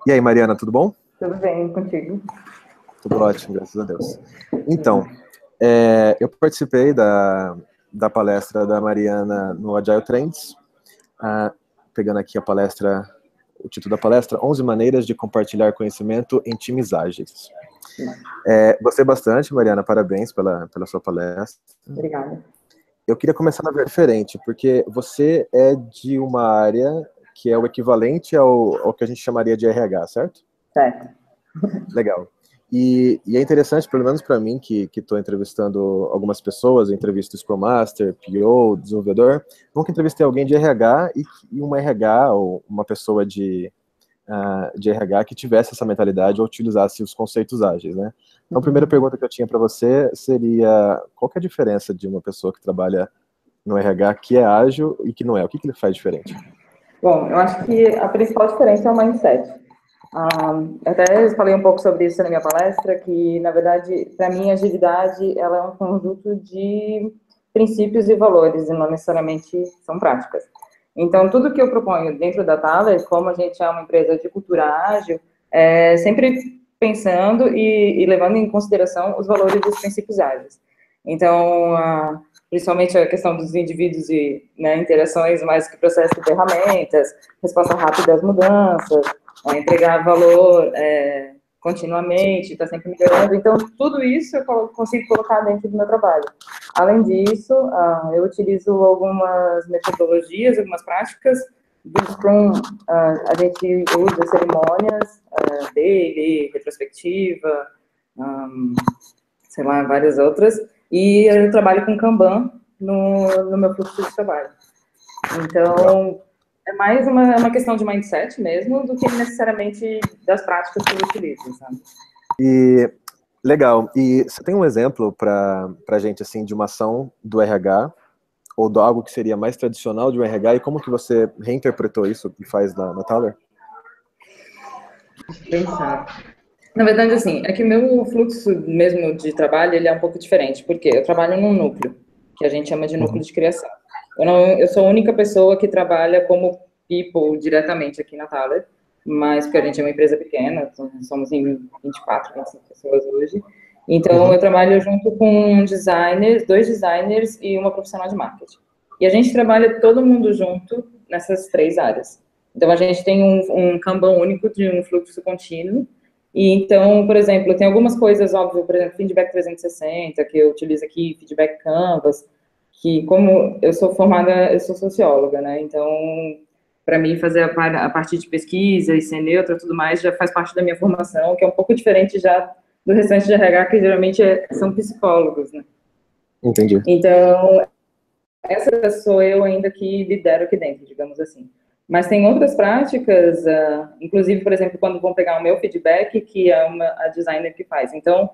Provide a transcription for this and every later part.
E aí, Mariana, tudo bom? Tudo bem contigo? Tudo ótimo, graças a Deus. Então, eu participei da palestra da Mariana no Agile Trends, ah, pegando aqui a palestra, o título da palestra, 11 maneiras de compartilhar conhecimento em times ágeis. Gostei bastante, Mariana, parabéns pela sua palestra. Obrigada. Eu queria começar na verdade diferente, porque você é de uma área que é o equivalente ao que a gente chamaria de RH, certo? Certo. Legal. E é interessante, pelo menos para mim, que estou entrevistando algumas pessoas, eu entrevisto Scrum Master, PO, desenvolvedor, nunca entrevistei alguém de RH e uma RH ou uma pessoa de RH que tivesse essa mentalidade ou utilizasse os conceitos ágeis, né? Então, a primeira pergunta que eu tinha para você seria, qual que é a diferença de uma pessoa que trabalha no RH que é ágil e que não é? O que ele faz diferente? Bom, eu acho que a principal diferença é o mindset. Até falei um pouco sobre isso na minha palestra, que, na verdade, para mim, a agilidade ela é um conjunto de princípios e valores, e não necessariamente são práticas. Então, tudo que eu proponho dentro da Thaler, como a gente é uma empresa de cultura ágil, é sempre pensando e levando em consideração os valores dos princípios ágeis. Então, principalmente a questão dos indivíduos e interações mais que processo de ferramentas, resposta rápida às mudanças, entregar valor continuamente, está sempre melhorando. Então, tudo isso eu consigo colocar dentro do meu trabalho. Além disso, eu utilizo algumas metodologias, algumas práticas do Scrum. A gente usa cerimônias, daily, retrospectiva, sei lá, várias outras. E eu trabalho com Kanban no meu fluxo de trabalho. Então, é mais uma questão de mindset mesmo do que necessariamente das práticas que eu utilizo, sabe? Legal. E você tem um exemplo para a gente, assim, de uma ação do RH ou de algo que seria mais tradicional de um RH e como que você reinterpretou isso e faz na Thaler? Pensar. Na verdade, assim, é que o meu fluxo mesmo de trabalho, ele é um pouco diferente, porque eu trabalho num núcleo, que a gente chama de núcleo de criação. Eu sou a única pessoa que trabalha como people diretamente aqui na Thaler, mas porque a gente é uma empresa pequena, somos em 24, 25 pessoas hoje. Então, eu trabalho junto com designers, 2 designers e uma profissional de marketing. E a gente trabalha todo mundo junto nessas 3 áreas. Então, a gente tem um Kanban único de um fluxo contínuo. E então, por exemplo, tem algumas coisas, óbvio, por exemplo, feedback 360, que eu utilizo aqui, feedback Canvas, que como eu sou formada, eu sou socióloga, né? Então, para mim, fazer a parte de pesquisa e ser neutra e tudo mais já faz parte da minha formação, que é um pouco diferente já do restante de RH, que geralmente são psicólogos, né? Entendi. Então, essa sou eu ainda que lidero aqui dentro, digamos assim. Mas tem outras práticas, inclusive, por exemplo, quando vão pegar o meu feedback, que é a designer que faz. Então,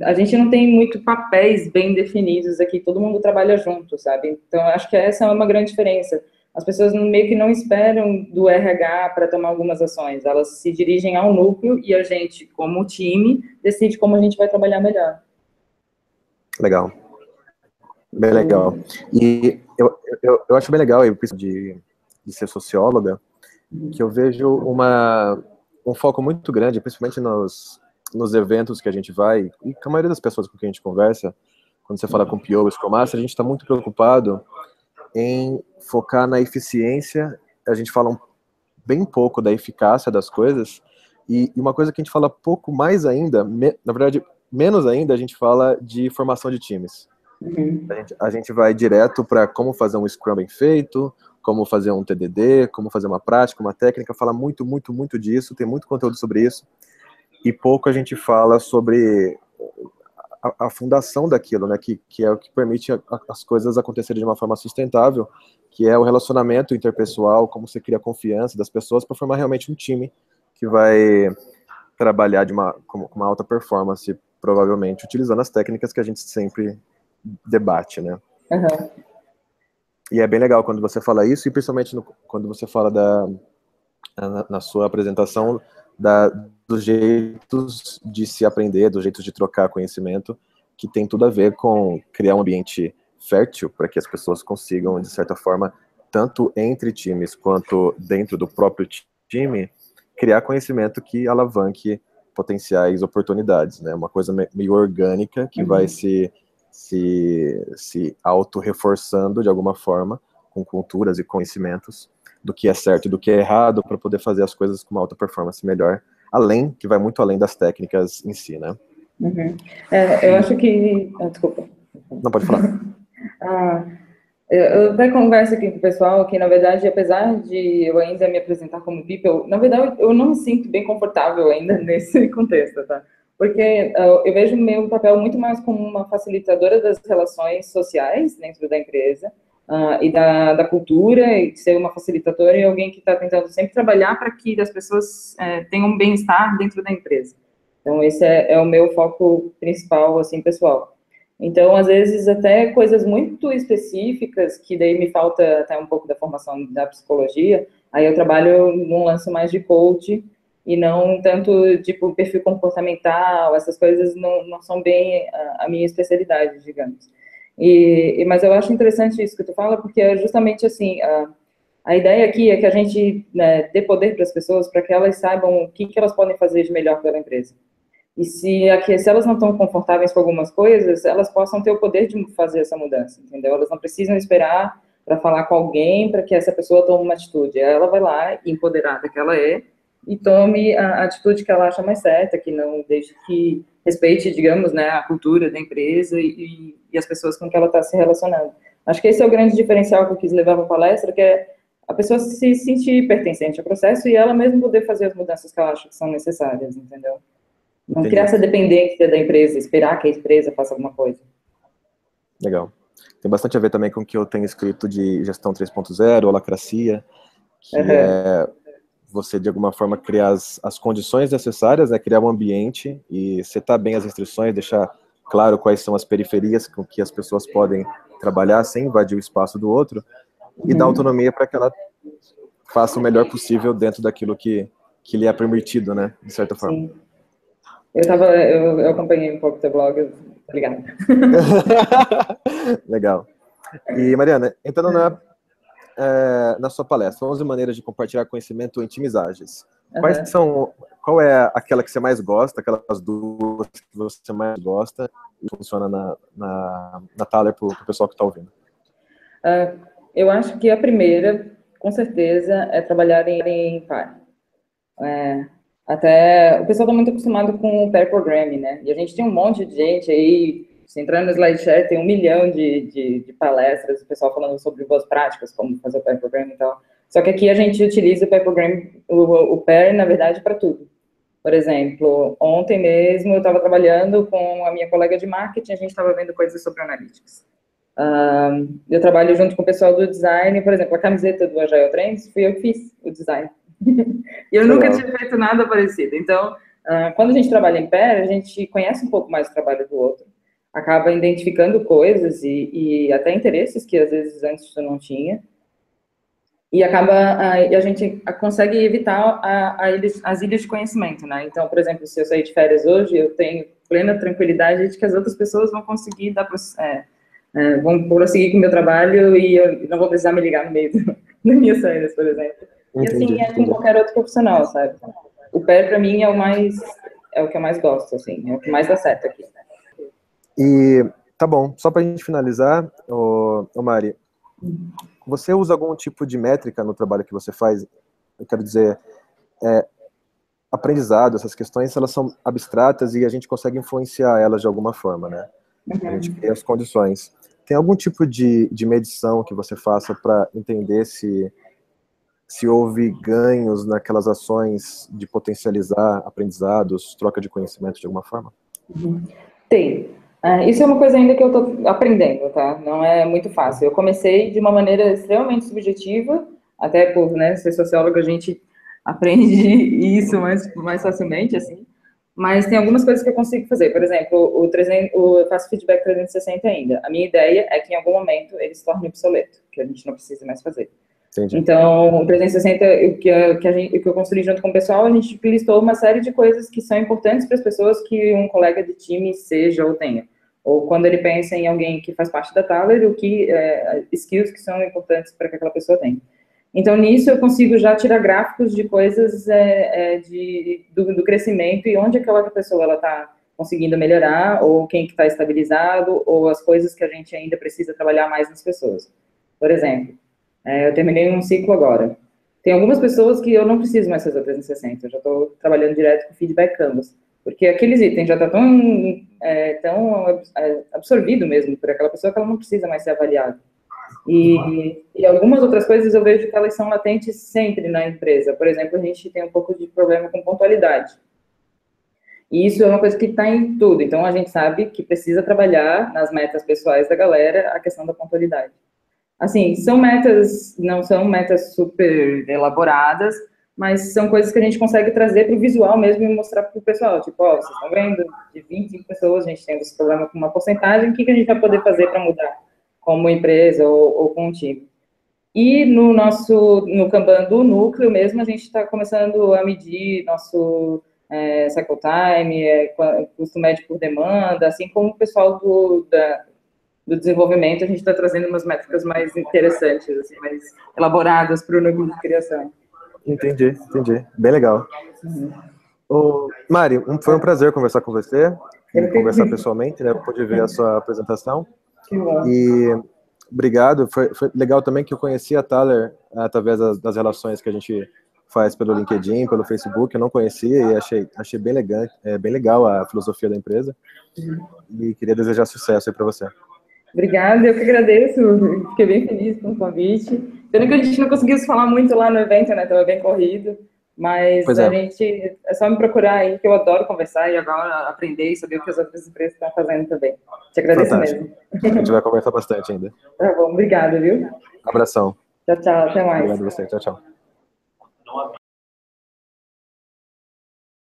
a gente não tem muito papéis bem definidos aqui, todo mundo trabalha junto, sabe? Então, acho que essa é uma grande diferença. As pessoas meio que não esperam do RH para tomar algumas ações, elas se dirigem ao núcleo e a gente, como time, decide como a gente vai trabalhar melhor. Legal. Bem legal. E eu acho bem legal de ser socióloga, que eu vejo um foco muito grande, principalmente nos eventos que a gente vai, e com a maioria das pessoas com quem a gente conversa, quando você fala com o PO, Scrum Master, a gente está muito preocupado em focar na eficiência, a gente fala bem pouco da eficácia das coisas, e uma coisa que a gente fala pouco mais ainda, na verdade, menos ainda, a gente fala de formação de times. A gente vai direto para como fazer um Scrum bem feito, como fazer um TDD, como fazer uma prática, uma técnica, fala muito, muito, muito disso, tem muito conteúdo sobre isso, e pouco a gente fala sobre a fundação daquilo, né, que é o que permite as coisas acontecerem de uma forma sustentável, que é o relacionamento interpessoal, como você cria a confiança das pessoas para formar realmente um time que vai trabalhar com uma alta performance, provavelmente, utilizando as técnicas que a gente sempre debate, né? Uhum. E é bem legal quando você fala isso, e principalmente quando você fala na sua apresentação dos jeitos de se aprender, dos jeitos de trocar conhecimento, que tem tudo a ver com criar um ambiente fértil para que as pessoas consigam, de certa forma, tanto entre times quanto dentro do próprio time, criar conhecimento que alavanque potenciais oportunidades, né? Uma coisa meio orgânica que vai se auto-reforçando de alguma forma, com culturas e conhecimentos do que é certo e do que é errado, para poder fazer as coisas com uma alta performance melhor, que vai muito além das técnicas em si, né? Eu acho que... desculpa. Não, pode falar. Eu até converso aqui com o pessoal que, na verdade, apesar de eu ainda me apresentar como people, na verdade, eu não me sinto bem confortável ainda nesse contexto, tá? Porque eu vejo o meu papel muito mais como uma facilitadora das relações sociais dentro da empresa, e da cultura, e ser uma facilitadora e alguém que está tentando sempre trabalhar para que as pessoas tenham um bem-estar dentro da empresa. Então, esse é o meu foco principal, assim, pessoal. Então, às vezes, até coisas muito específicas, que daí me falta até um pouco da formação da psicologia, aí eu trabalho num lance mais de coach, e não tanto, tipo, perfil comportamental, essas coisas não são bem a minha especialidade, digamos. Mas eu acho interessante isso que tu fala, porque é justamente assim, a ideia aqui é que a gente, né, dê poder para as pessoas, para que elas saibam o que elas podem fazer de melhor pela empresa. E se elas não estão confortáveis com algumas coisas, elas possam ter o poder de fazer essa mudança, entendeu? Elas não precisam esperar para falar com alguém para que essa pessoa tome uma atitude. Ela vai lá, empoderada que ela é, e tome a atitude que ela acha mais certa, que não deixe que respeite, digamos, né, a cultura da empresa e as pessoas com que ela está se relacionando. Acho que esse é o grande diferencial que eu quis levar para a palestra, que é a pessoa se sentir pertencente ao processo e ela mesma poder fazer as mudanças que ela acha que são necessárias, entendeu? Não criar essa dependência da empresa, esperar que a empresa faça alguma coisa. Legal. Tem bastante a ver também com o que eu tenho escrito de gestão 3.0, holacracia, que é você, de alguma forma, criar as condições necessárias, né, criar um ambiente e setar bem as restrições, deixar claro quais são as periferias com que as pessoas podem trabalhar sem invadir o espaço do outro, e dar autonomia para que ela faça o melhor possível dentro daquilo que lhe é permitido, né, de certa forma. Sim. Eu acompanhei um pouco do teu blog, obrigada. Legal. E, Mariana, entrando na sua palestra, 11 maneiras de compartilhar conhecimento intimizáveis. Qual é aquela que você mais gosta, aquelas duas que você mais gosta e funciona na Thaler para o pessoal que está ouvindo? Eu acho que a primeira, com certeza, é trabalhar em par. Até o pessoal está muito acostumado com o pair programming, né? E a gente tem um monte de gente aí, se entrar no SlideShare, tem 1 milhão de palestras, o pessoal falando sobre boas práticas, como fazer o pair programming e tal. Só que aqui a gente utiliza o pair programming, o pair, na verdade, para tudo. Por exemplo, ontem mesmo eu estava trabalhando com a minha colega de marketing, a gente estava vendo coisas sobre analytics. Eu trabalho junto com o pessoal do design, por exemplo, a camiseta do Agile Trends, fui eu que fiz o design. E eu nunca tinha feito nada parecido. Então, quando a gente trabalha em pair, a gente conhece um pouco mais o trabalho do outro, acaba identificando coisas e até interesses que às vezes antes tu não tinha, e a gente consegue evitar as ilhas de conhecimento, né? Então, por exemplo, se eu sair de férias hoje, eu tenho plena tranquilidade de que as outras pessoas vão conseguir vão prosseguir com o meu trabalho e eu não vou precisar me ligar no meio das minhas férias, por exemplo. E assim é com qualquer outro profissional, sabe? O pair, para mim, é o que eu mais gosto, assim, é o que mais dá certo aqui. E, tá bom, só pra gente finalizar, Mari, você usa algum tipo de métrica no trabalho que você faz? Eu quero dizer, aprendizado, essas questões, elas são abstratas e a gente consegue influenciar elas de alguma forma, né? A gente cria as condições. Tem algum tipo de medição que você faça para entender se houve ganhos naquelas ações de potencializar aprendizados, troca de conhecimento de alguma forma? Tem. Isso é uma coisa ainda que eu estou aprendendo, tá? Não é muito fácil. Eu comecei de uma maneira extremamente subjetiva, até por, né, ser sociólogo, a gente aprende isso mais facilmente, assim. Mas tem algumas coisas que eu consigo fazer. Por exemplo, eu faço feedback 360 ainda. A minha ideia é que em algum momento ele se torne obsoleto, que a gente não precise mais fazer. Entendi. Então, o 360, o que eu construí junto com o pessoal, a gente listou uma série de coisas que são importantes para as pessoas que um colega de time seja ou tenha. Ou quando ele pensa em alguém que faz parte da Thaler, skills que são importantes para que aquela pessoa tenha. Então, nisso, eu consigo já tirar gráficos de coisas do crescimento e onde aquela pessoa está conseguindo melhorar, ou quem que está estabilizado, ou as coisas que a gente ainda precisa trabalhar mais nas pessoas. Por exemplo, eu terminei um ciclo agora. Tem algumas pessoas que eu não preciso mais fazer 360, eu já estou trabalhando direto com feedback canvas, porque aqueles itens já estão tão absorvido mesmo por aquela pessoa que ela não precisa mais ser avaliada. E algumas outras coisas eu vejo que elas são latentes sempre na empresa. Por exemplo, a gente tem um pouco de problema com pontualidade. E isso é uma coisa que está em tudo. Então, a gente sabe que precisa trabalhar nas metas pessoais da galera a questão da pontualidade. Assim, não são metas super elaboradas, mas são coisas que a gente consegue trazer para o visual mesmo e mostrar para o pessoal. Tipo, ó, vocês estão vendo, de 25 pessoas, a gente tem esse problema com uma porcentagem, o que a gente vai poder fazer para mudar como empresa ou com um time? E no Kanban do núcleo mesmo, a gente está começando a medir nosso cycle time, custo médio por demanda, assim como o pessoal do desenvolvimento, a gente está trazendo umas métricas mais interessantes, assim, mais elaboradas para o núcleo de criação. Entendi. Bem legal. Mari, foi um prazer conversar com você, e conversar pessoalmente, né? Eu pude ver a sua apresentação. Que bom. E obrigado. Foi legal também que eu conheci a Thaler através das relações que a gente faz pelo LinkedIn, pelo Facebook. Eu não conhecia e achei bem legal a filosofia da empresa. E queria desejar sucesso aí para você. Obrigada, eu que agradeço. Fiquei bem feliz com o convite. Pena que a gente não conseguiu se falar muito lá no evento, né? Estava bem corrido. Mas é só me procurar aí, que eu adoro conversar e agora aprender e saber o que as outras empresas estão fazendo também. Te agradeço mesmo. A gente vai conversar bastante ainda. Tá bom, obrigada, viu? Abração. Tchau, até mais. Obrigado a você, tchau.